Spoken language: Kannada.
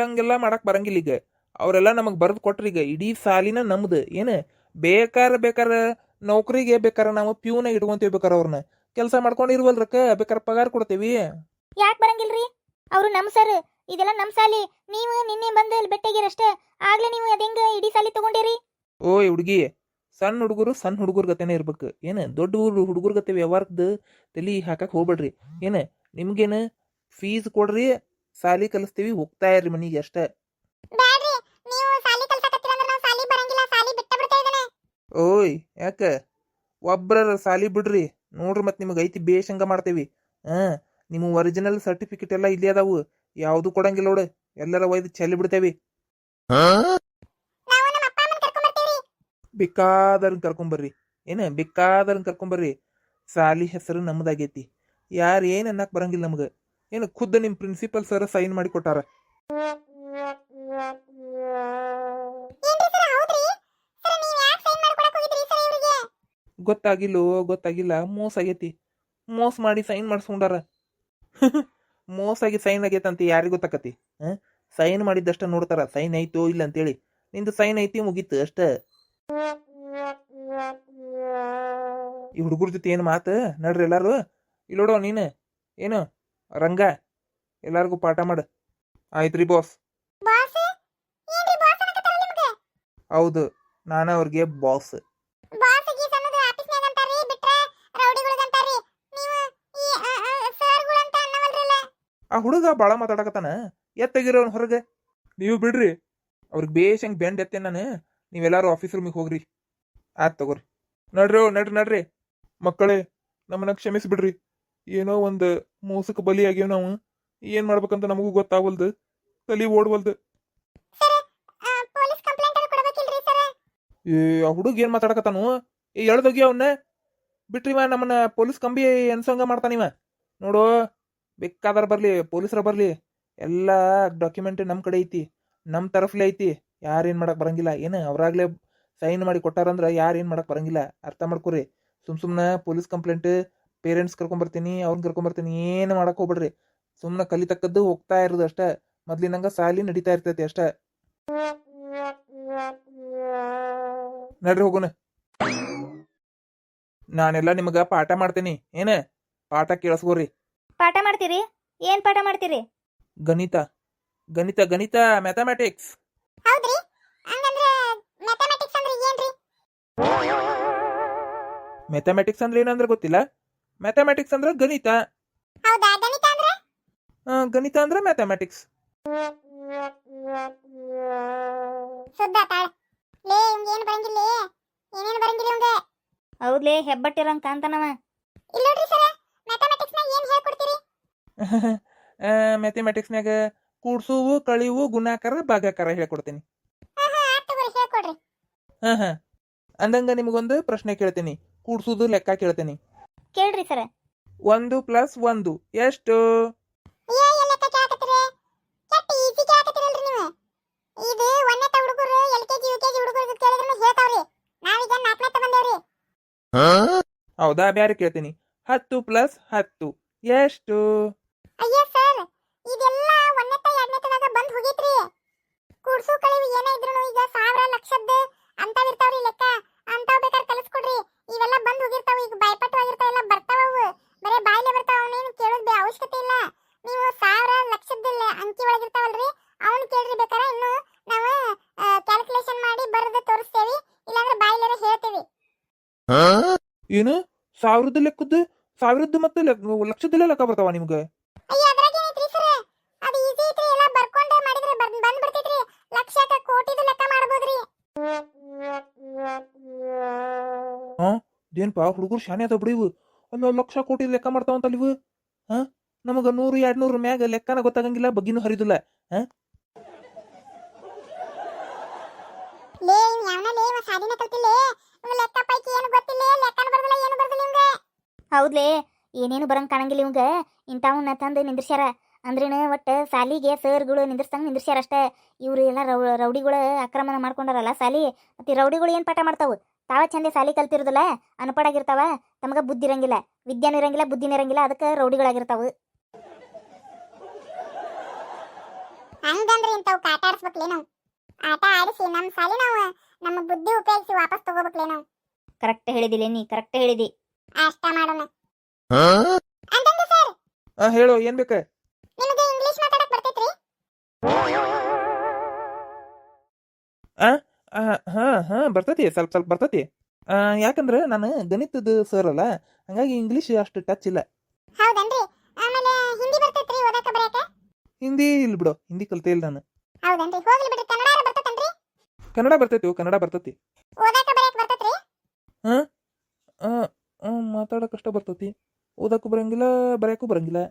ಹಂಗೆಲ್ಲ ಮಾಡಕ್ ಬರಂಗಿಲ್ಲ ಈಗ. ಅವರೆಲ್ಲ ನಮಗ್ ಬರ್ದು ಕೊಟ್ರಿ ಈಗ ಇಡೀ ಸಾಲಿನ ನಮ್ದು ಏನು ಬೇಕಾರ ನೌಕರಿಗೆ ಬೇಕಾರ ನಾವು ಪ್ಯೂನಾಗ ಇಟ್ಕೊಂತೀವಿ ಬೇಕಾರ ಅವ್ರನ್ನ ಕೆಲಸ ಮಾಡ್ಕೊಂಡಿರ್ವಲ್ರಕ್ಕ ಬೇಕಾರ ಪಗಾರ ಕೊಡ್ತೇವಿ. ಯಾಕೆ ಬರಂಗಿಲ್ರಿ? ಅವರು ನಮ್ ಸರ್, ಇದೆಲ್ಲ ನಮ್ ಸಾಲಿ. ನೀವು ನಿನ್ನೆ ಬಂದು ಇಲ್ಲಿ ಬೆಟ್ಟಿಗಿರಷ್ಟೇ, ಆಗ್ಲೇ ನೀವು ಅದೇಂಗ ಇಡೀ ಸಾಲಿ ತಗೊಂಡಿರಿ? ಓಯ್ ಹುಡುಗಿ, ಸಣ್ಣ ಹುಡುಗರ ಗತೆನೇ ಇರ್ಬೇಕು. ಏನು ದೊಡ್ಡ ಹುಡುಗರ ಗತೆ ವ್ಯವಹಾರದ ತಲಿ ಹಾಕಕ್ ಹೋಗ್ಬೇಡ್ರಿ. ಏನು ನಿಮ್ಗೇನು ಫೀಸ್ ಕೊಡ್ರಿ, ಸಾಲಿ ಕಲಿಸ್ತೀವಿ, ಹೋಗ್ತಾ ಇರ್ರಿ ಮನಿಗೆ ಅಷ್ಟೇ. ಬ್ಯಾಡ್ರಿ, ನೀವು ಸಾಲಿ ಕಲ್ಸಕತ್ತೀರ ಅಂದ್ರೆ ನಾವು ಸಾಲಿ ಬರಂಗಿಲ್ಲ, ಸಾಲಿ ಬಿಟ್ಟ ಬಿಡ್ತಾ ಇದ್ದಾನೆ. ಓಯ್ ಯಾಕ ಒಬ್ರ ಸಾಲಿ ಬಿಡ್ರಿ ನೋಡ್ರಿ, ಮತ್ತೆ ನಿಮಗೆ ಐತಿ ಬೇಷಂಗ ಮಾಡ್ತೇವಿ. ನಿಮ್ಮ ಒರಿಜಿನಲ್ ಸರ್ಟಿಫಿಕೇಟ್ ಎಲ್ಲ ಇಲ್ಲಿ ಅದಾವು, ಯಾವುದು ಕೊಡಂಗಿಲ್ಲ ನೋಡು, ಎಲ್ಲರ ಒಯ್ದು ಚೆಲ್ಲಿ ಬಿಡ್ತೇವಿ. ನಾವು ನಮ್ಮ ಅಪ್ಪ ಅಮ್ಮನ ಕರ್ಕೊಂಡ್ ಬರ್ತೀವಿ. ಬೇಕಾದವ್ರನ್ನ ಕರ್ಕೊಂಬರ್ರಿ, ಬೇಕಾದವ್ರನ್ನ ಕರ್ಕೊಂಬರ್ರಿ. ಸಾಲಿ ಹೆಸರು ನಮ್ದಾಗೈತಿ, ಯಾರು ಏನು ಅನ್ನಕ್ ಬರಂಗಿಲ್ಲ ನಮ್ಗೆ. ಏನು ಖುದ್ದು ನಿಮ್ಮ ಪ್ರಿನ್ಸಿಪಲ್ ಸರ್ ಸೈನ್ ಮಾಡಿ ಕೊಟ್ಟಾರ. ಏನ್ರಿ ಸರ್, ಹೌದ್ರಿ? ಸರ್ ನೀವು ಯಾಕೆ ಸೈನ್ ಮಾಡ್ಕೊಳಕ್ ಹೋಗಿದ್ರಿ ಸರ್ ಇವರಿಗೆ? ಗೊತ್ತಾಗಿಲ್ಲ, ಮೋಸ ಆಗೈತಿ. ಮೋಸ ಮಾಡಿ ಸೈನ್ ಮಾಡಿಸ್ಕೊಂಡಾರ. ಮೋಸ ಆಗಿ ಸೈನ್ ಆಗೈತಂತ ಯಾರಿಗೂ ಗೊತ್ತಾಕತಿ? ಸೈನ್ ಮಾಡಿದ್ದಷ್ಟ ನೋಡ್ತಾರ, ಸೈನ್ ಐತೋ ಇಲ್ಲ ಅಂತೇಳಿ. ನಿಂದು ಸೈನ್ ಐತಿ, ಮುಗೀತು ಅಷ್ಟೇ. ಈ ಹುಡುಗರ ಜೊತೆ ಏನು ಮಾತು ನಡ್ರಿ ಎಲ್ಲಾರು. ಇಲ್ಲೋಡೋ ನೀನು ಏನು ರಂಗ, ಎಲ್ಲಾರ್ಗು ಪಾಠ ಮಾಡು. ಆಯ್ತ್ರಿ ಬಾಸ್. ಬಾಸ್ ಏನ್ರಿ ಬಾಸ್ ಅನ್ನಕತ್ತಾರ ನಿಮಗೆ? ಹೌದು, ನಾನು ಅವ್ರಿಗೆ ಬಾಸ್. ಬಾಸ್ ಗೀಸ್ ಅನ್ನೋದು ಆಫೀಸ್ನಾಗ ಅಂತಾರಿ, ಬಿಟ್ರೆ ರೌಡಿಗಳಿಗೆ ಅಂತಾರಿ. ನೀವು ಈ ಸರ್ಗಳು ಅಂತ ಅನ್ನವಲ್ರಲ್ಲ. ಆ ಹುಡುಗ ಬಾಳ ಮಾತಾಡಕತ್ತಾನ, ಎತ್ತಗಿರೋನ್ ಹೊರಗೆ. ನೀವು ಬಿಡ್ರಿ, ಅವ್ರಿಗೆ ಬೇಷಂಗ್ ಬೆಂಡ್ ಎತ್ತೆ ನಾನು. ನೀವೆಲ್ಲಾರು ಆಫೀಸ್ ರೂಮಿಗೆ ಹೋಗ್ರಿ. ಆತ್ ತಗೋರಿ. ನಡ್ರಿ ಮಕ್ಕಳೇ, ನಮ್ಮನ್ನ ಕ್ಷಮಿಸ್ಬಿಡ್ರಿ. ಏನೋ ಒಂದು ಮೋಸಕ್ಕೆ ಬಲಿ ಆಗ್ಯಾವ ನಾವು. ಏನ್ ಮಾಡ್ಬೇಕಂತ ನಮಗೂ ಗೊತ್ತಾಗವಲ್ದು, ತಲಿ ಓಡ್ವಲ್ದು. ಪೊಲೀಸ್ ಕಂಪ್ಲೇಂಟ್ ಕೊಡಬೇಕಿಲ್ರಿ ಸರ್? ಆ ಹುಡುಗ ಏನ್ ಮಾತಾಡಕತ್ತಾನು? ಎಳ್ದೋಗಿ ಅವನ್ನ ಬಿಟ್ರಿವ, ನಮ್ಮನ್ನ ಪೊಲೀಸ್ ಕಂಬಿ ಅನ್ಸಂಗ ಮಾಡ್ತಾನಿವ. ನೋಡು, ಬೇಕಾದ್ರ ಬರ್ಲಿ, ಪೊಲೀಸರ ಬರ್ಲಿ, ಎಲ್ಲ ಡಾಕ್ಯುಮೆಂಟ್ ನಮ್ ಕಡೆ ಐತಿ, ನಮ್ ತರಫ್ಲೆ ಐತಿ. ಯಾರೇನ್ ಮಾಡಕ್ ಬರಂಗಿಲ್ಲ. ಏನು ಅವ್ರಾಗ್ಲೇ ಸೈನ್ ಮಾಡಿ ಕೊಟ್ಟಾರಂದ್ರ ಯಾರೇನ್ ಮಾಡಕ್ ಬರಂಗಿಲ್ಲ, ಅರ್ಥ ಮಾಡ್ಕೊರಿ. ಸುಮ್ನ ಪೊಲೀಸ್ ಕಂಪ್ಲೇಂಟ್, ಪೇರೆಂಟ್ಸ್ ಕರ್ಕೊಂಬರ್ತೀನಿ, ಅವ್ರನ್ನ ಕರ್ಕೊಂಬರ್ತೀನಿ, ಏನು ಮಾಡಕ್ ಹೋಗ್ಬೇಡ್ರಿ. ಸುಮ್ನ ಕಲಿತಕ್ಕದ್ದು ಹೋಗ್ತಾ ಇರೋದು ಅಷ್ಟೇ. ಮೊದ್ಲಿನಂಗ ಸಾಲಿ ನಡೀತಾ ಇರ್ತೈತಿ ಅಷ್ಟೇ. ನಡ್ರಿ ಹೋಗೋಣ. ನಾನೆಲ್ಲ ನಿಮಗ ಪಾಠ ಮಾಡ್ತೇನಿ, ಏನ ಪಾಠ ಕೇಳಿಸ್ಕೋರಿ. ಪಾಠ ಮಾಡ್ತೀರಿ? ಏನ್ ಪಾಠ ಮಾಡ್ತೀರಿ? ಗಣಿತ ಮ್ಯಾಥಮೆಟಿಕ್ಸ್. ಹೌದ್ರಿ? ಹಂಗಂದ್ರೆ ಮ್ಯಾಥಮೆಟಿಕ್ಸ್ ಅಂದ್ರೆ ಏನ್ರಿ? ಮ್ಯಾಥಮೆಟಿಕ್ಸ್ ಅಂದ್ರೆ ಏನಂದ್ರೆ ಗೊತ್ತಿಲ್ಲ? ಮ್ಯಾಥಮೆಟಿಕ್ಸ್ ಅಂದ್ರೆ ಗಣಿತ. ಹೌದಾ? ಗಣಿತ ಅಂದ್ರೆ? ಗಣಿತ ಅಂದ್ರೆ ಮ್ಯಾಥಮೆಟಿಕ್ಸ್. ಸುದ್ದ ತಾಳ. ಲೇ ಇವಂಗ ಏನು ಬರಂಗಿಲ್ಲ, ಏನೇನು ಬರಂಗಿಲ್ಲ ಇವಂಗ. ಹೌದ್ಲೇ, ಹೆಬ್ಬಟ್ಟಿರಂಗ್ ಕಾಂತಾನವ. ಇಲ್ಲ ನೋಡ್ರಿ ಸರ್, ಮ್ಯಾಥಮೆಟಿಕ್ಸ್ ನಾಗ ಏನ್ ಹೇಳ್ಕೊಡ್ತೀರಿ? ಮ್ಯಾಥಮೆಟಿಕ್ಸ್ನಾಗ ಕೂಡ್ಸುವು, ಕಳಿವು, ಗುಣಾಕಾರ, ಭಾಗಾಕಾರ ಹೇಳ್ಕೊಡ್ತೀನಿ. ಹೇಳ್ಕೊಡ್ರಿ. ಹಾ ಅಂದಂಗ ನಿಮಗೊಂದು ಪ್ರಶ್ನೆ ಕೇಳ್ತೀನಿ, ಕೂಡ್ಸುದು ಲೆಕ್ಕ ಕೇಳ್ತೀನಿ. ಕೇಳ್ರಿ ಸರ್. 1 + 1 ಎಷ್ಟು? ಇದು ಒಂದನೇ ಹುಡುಗರು LKG UKG ಹುಡುಗರು ಕೇಳಿದ್ರು ಹೇಳ್ತಾವ್ರಿ. ನಾವೀಗ 4ನೇ ಬಂದೇವ್ರಿ. ಹೌದಾ? ಬ್ಯಾರೆ ಕೇಳ್ತೀನಿ, 10 + 10 ಎಷ್ಟು? ಅಯ್ಯ ಸರ್, ಇದೆಲ್ಲ ಒಂದನೇ ಎರಡನೇದಾಗ ಬಂದ್ ಹೋಗಿತ್ರಿ. ಕೂಡ್ಸು ಕಳಿವು ಏನೇ ಇದ್ರು ಈಗ 1000 ಲಕ್ಷದ ಅಂತಾವ್ ಇರ್ತಾವ್ರಿ ಲೆಕ್ಕ. ಅಂತಾವ್ ಬೇಕಾದ್ರೆ ಕಲಿಸ್ಕೊಡ್ರಿ. ಇವೆಲ್ಲ ಬಂದ್ ಹೋಗಿರ್ತಾವ, ಈಗ ಬಾಯ್ಪಟ್ಟವಾಗಿರ್ತಾವ, ಎಲ್ಲ ಬರ್ತಾವ. ಬರೇ ಬಾಯ್ಲೆ ಬರ್ತಾವ, ಅವನೇನು ಕೇಳೋದ್ ಅವಶ್ಯಕತೆ ಇಲ್ಲ. ನೀವು 1000 ಲಕ್ಷದ ಅಂಕಿ ಒಳಗಿರ್ತಾವಲ್ರಿ, ಅವನ್ ಕೇಳ್ರಿ. ಬೇಕಾರೆ ಇನ್ನು ನಾವು ಕ್ಯಾಲ್ಕುಲೇಷನ್ ಮಾಡಿ ಬರೆದು ತೋರಿಸ್ತೇವಿ, ಇಲ್ಲಾಂದ್ರೆ ಬಾಯ್ಲೆರೆ ಹೇಳ್ತೇವಿ. ಏನು ಸಾವಿರದ ಲೆಕ್ಕದ್ದು? ಸಾವಿರದ್ದು ಮತ್ತೆ ಲಕ್ಷದಲ್ಲೇ ಲೆಕ್ಕ ಬರ್ತಾವ ನಿಮ್ಗೆ? ಅಯ್ಯ ಅದ್ರಾಗ ಏನೈತ್ರಿ ಸರ್, ಅದು ಈಜಿ ಐತ್ರಿ. ಎಲ್ಲ ಬರ್ಕೊಂಡೆ ಮಾಡಿದ್ರೆ ಬಂದ್ ಬಿಡ್ತೈತ್ರಿ. ಲಕ್ಷಕ ಕೋಟಿದು ಲೆಕ್ಕ ಮಾಡಬಹುದ್ರಿ. ಇದೇನ್ಪಾ ಹುಡುಗರು ಶಾನೆ ಅದ ಬಿಡಿವು, ಅಲ್ಲ ಲಕ್ಷ ಕೋಟಿ ಲೆಕ್ಕ ಮಾಡ್ತಾವಂತಲ್ಲ ಇವು. ನಮಗ 100 200 ಮ್ಯಾಗ ಲೆಕ್ಕನ ಗೊತ್ತಾಗಂಗಿಲ್ಲ, ಬಗ್ಗಿನೂ ಹರಿದಿಲ್ಲ. ಲೇ ಯಾವನ ಲೇ ಸಾಲಿನ ಕಲ್ತಿಲ್ಲ, ಲೆಕ್ಕ ಪೈಕಿ ಏನು ಗೊತ್ತಿಲ್ಲ, ಲೆಕ್ಕನ ಬರ್ದಿಲ್ಲ, ಏನು ಬರ್ದಿಲ್ಲ ಇವಂಗ. ಹೌದ್ಲೇ, ಏನೇನು ಬರಂಗ್ ಕಾಣಂಗಿಲ್ಲ ಇವಂಗ. ಇಂಥವನ್ನ ತಂದು ನಿಂದ್ರಸ್ಯಾರ ಅಂದ್ರೇನು, ಒಟ್ಟ ಸಾಲಿಗೆ ಸರ್ಗಳು ನಿಂದ್ರಸ್ತಂಗ ನಿಂದ್ರಸ್ಯಾರ ಅಷ್ಟೇ. ಇವ್ರು ಎಲ್ಲ ರೌಡಿಗಳು ಆಕ್ರಮಣ ಮಾಡ್ಕೊಂಡಾರಲ್ಲ ಸಾಲಿ. ಮತ್ತೆ ರೌಡಿಗಳು ಏನ್ ಪಾಠ ಮಾಡ್ತಾವು? ತಾವ ಚಂದೆ ಸಾಲಿ ಕಲ್ತಿರೋದಿಲ್ಲ, ಅನ್ಪಡಾಗಿರ್ತಾವ, ತಮಗ ಬುದ್ಧಿ ಇರಂಗಿಲ್ಲ, ವಿದ್ಯಾನೂ ಇರಂಗಿಲ್ಲ, ಬುದ್ಧಿನೂ ಇರಂಗಿಲ್ಲ, ಅದಕ್ಕೆ ರೌಡಿಗಳಾಗಿರ್ತಾವು. ಹಂಗಂದ್ರೆ ಇಂಥವು ಕಾಟ ಆಡಿಸ್ಬೇಕ್ಲೇ ನಾವು. ಆಟ ಆಡಿಸಿ ನಮ್ಮ ಸಾಲಿ ನಾವು ನಮ್ಮ ಬುದ್ಧಿ ಉಪಯೋಗಿಸಿ ವಾಪಸ್ ತಗೋಬೇಕ್ಲೇ ನಾವು. ಕರೆಕ್ಟ್ ಹೇಳಿದಿಲ್ಲ ನೀ, ಕರೆಕ್ಟ್ ಹೇಳಿದಿ. ಅಷ್ಟ ಮಾಡೋಣ. ಅಂತಂದ್ರೆ ಸರ್, ಹೇಳು ಏನ್ ಬೇಕ? ನಿಮಗೆ ಇಂಗ್ಲಿಷ್ ಮಾತಾಡಕ್ ಬರ್ತೈತ್ರಿ? ಹಾ ಬರ್ತತಿ, ಸ್ವಲ್ಪ ಸ್ವಲ್ಪ ಬರ್ತತಿ. ಯಾಕಂದ್ರೆ ನಾನು ಗಣಿತದ ಸರ್ ಅಲ್ಲ, ಹಂಗಾಗಿ ಇಂಗ್ಲಿಷ್ ಅಷ್ಟು ಟಚ್ ಇಲ್ಲ. ಹೌದನ್ರಿ. ಆಮೇಲೆ ಹಿಂದಿ ಬರ್ತೈತ್ರಿ ಓದಾಕ ಬರೆಯಕ? ಹಿಂದಿ ಇಲ್ಲ ಬಿಡು, ಹಿಂದಿ ಕಲ್ತೇ ಇಲ್ಲ ನಾನು. ಹೌದನ್ರಿ. ಹೋಗ್ಲಿ ಬಿಡ್ರಿ, ಕನ್ನಡ ಬರ್ತೈತನ್ರಿ? ಕನ್ನಡ ಬರ್ತೈತಿ, ಕನ್ನಡ ಬರ್ತತಿ. ಓದಾಕ ಬರೆಯಕ ಬರ್ತೈತ್ರಿ? ಮಾತಾಡಕಷ್ಟ ಬರ್ತತಿ, ಓದಕ್ಕೂ ಬರಂಗಿಲ್ಲ, ಬರೆಯಕ್ಕೂ ಬರಂಗಿಲ್ಲ.